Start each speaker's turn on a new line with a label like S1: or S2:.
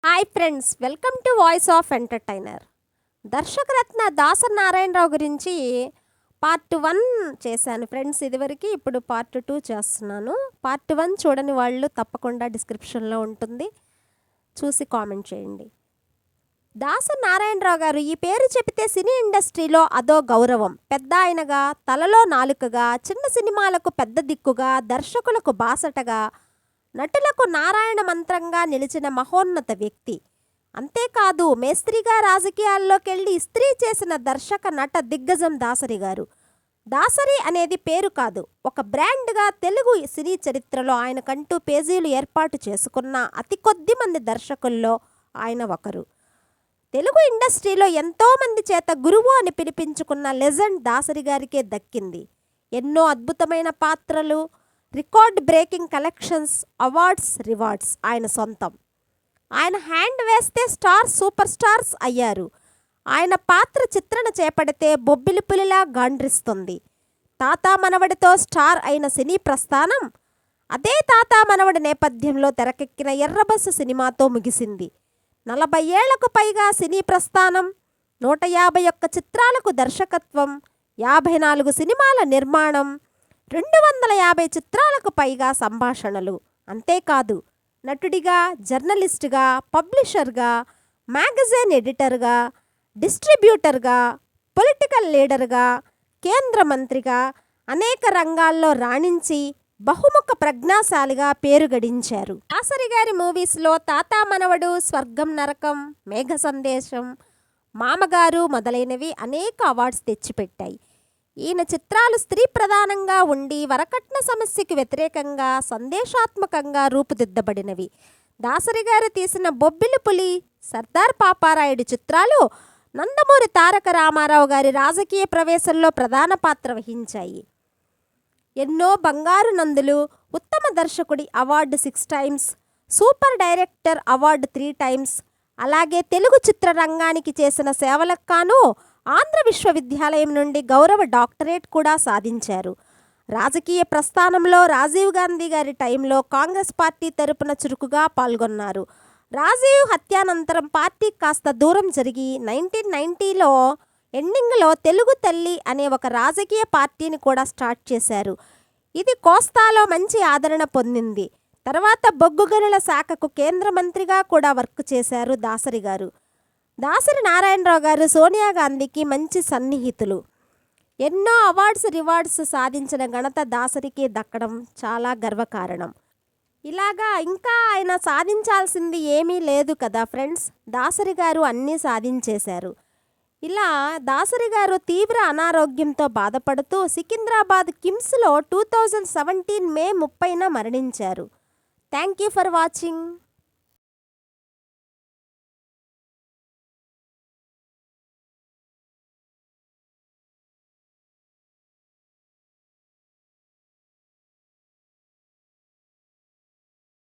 S1: Hi friends, welcome to voice of entertainer. దర్శకరత్న దాసరి నారాయణరావు గురించి part 1 చేశాను ఫ్రెండ్స్ ఇదివరకు. ఇప్పుడు పార్ట్ 2 చేస్తున్నాను. పార్ట్ 1 చూడని వాళ్ళు తప్పకుండా డిస్క్రిప్షన్లో ఉంటుంది, చూసి కామెంట్ చేయండి. దాసరి నారాయణరావు గారు ఈ పేరు చెబితే సినీ ఇండస్ట్రీలో అదో గౌరవం. పెద్ద ఆయనగా, తలలో నాలుకగా, చిన్న సినిమాలకు పెద్ద దిక్కుగా, దర్శకులకు బాసటగా, నటులకు నారాయణ మంత్రంగా నిలిచిన మహోన్నత వ్యక్తి. అంతేకాదు, మేస్త్రిగా రాజకీయాల్లోకెళ్ళి ఇస్త్రీ చేసిన దర్శక నట దిగ్గజం దాసరి గారు. దాసరి అనేది పేరు కాదు, ఒక బ్రాండ్గా తెలుగు సినీ చరిత్రలో ఆయనకంటూ పేజీలు ఏర్పాటు చేసుకున్న అతి కొద్ది మంది దర్శకుల్లో ఆయన ఒకరు. తెలుగు ఇండస్ట్రీలో ఎంతోమంది చేత గురువు అని పిలిపించుకున్న లెజెండ్ దాసరి గారికే దక్కింది. ఎన్నో అద్భుతమైన పాత్రలు, record breaking collections, awards, rewards ఆయన సొంతం. ఆయన హ్యాండ్ వేస్తే స్టార్ సూపర్ స్టార్స్ అయ్యారు. ఆయన పాత్ర చిత్రణ చేపడితే బొబ్బిలి పులిలా గాండ్రిస్తుంది. తాతా మనవడితో స్టార్ అయిన సినీ ప్రస్థానం అదే తాతా మనవడి నేపథ్యంలో తెరకెక్కిన ఎర్రబస్సు సినిమాతో ముగిసింది. 40 ఏళ్లకు పైగా సినీ ప్రస్థానం, 151 చిత్రాలకు దర్శకత్వం, 54 సినిమాల నిర్మాణం, 250 చిత్రాలకు పైగా సంభాషణలు. అంతేకాదు, నటుడిగా, జర్నలిస్టుగా, పబ్లిషర్గా, మ్యాగజైన్ ఎడిటర్గా, డిస్ట్రిబ్యూటర్గా, పొలిటికల్ లీడర్గా, కేంద్ర మంత్రిగా అనేక రంగాల్లో రాణించి బహుముఖ ప్రజ్ఞాశాలిగా పేరు గడించారు. దాసరి గారి మూవీస్లో తాతా మనవడు, స్వర్గం నరకం, మేఘ సందేశం, మామగారు మొదలైనవి అనేక అవార్డ్స్ తెచ్చిపెట్టాయి. ఈయన చిత్రాలు స్త్రీ ప్రధానంగా ఉండి వరకట్న సమస్యకు వ్యతిరేకంగా, సందేశాత్మకంగా రూపుదిద్దబడినవి. దాసరి గారు తీసిన బొబ్బిలి పులి, సర్దార్ పాపారాయుడు చిత్రాలు నందమూరి తారక రామారావు గారి రాజకీయ ప్రవేశంలో ప్రధాన పాత్ర వహించాయి. ఎన్నో బంగారు నందులు, ఉత్తమ దర్శకుడి award 6 times, super director award 3 times, అలాగే తెలుగు చిత్రరంగానికి చేసిన సేవలకు గాను ఆంధ్ర విశ్వవిద్యాలయం నుండి గౌరవ డాక్టరేట్ కూడా సాధించారు. రాజకీయ ప్రస్థానంలో రాజీవ్ గాంధీ గారి టైంలో కాంగ్రెస్ పార్టీ తరపున చురుకుగా పాల్గొన్నారు. రాజీవ్ హత్యానంతరం పార్టీ కాస్త దూరం జరిగి 1990లో ఎండింగ్లో తెలుగు తల్లి అనే ఒక రాజకీయ పార్టీని కూడా స్టార్ట్ చేశారు. ఇది కోస్తాలో మంచి ఆదరణ పొందింది. తర్వాత బొగ్గు గనుల శాఖకు కేంద్ర మంత్రిగా కూడా వర్క్ చేశారు దాసరి గారు. దాసరి నారాయణరావు గారు సోనియా గాంధీకి మంచి సన్నిహితులు. ఎన్నో అవార్డ్స్, రివార్డ్స్ సాధించిన ఘనత దాసరికి దక్కడం చాలా గర్వకారణం. ఇలాగా ఇంకా ఆయన సాధించాల్సింది ఏమీ లేదు కదా ఫ్రెండ్స్. దాసరి గారు అన్నీ సాధించేశారు. ఇలా దాసరి గారు తీవ్ర అనారోగ్యంతో బాధపడుతూ సికింద్రాబాద్ కిమ్స్లో 2017 మే 30న మరణించారు. Thank you for watching.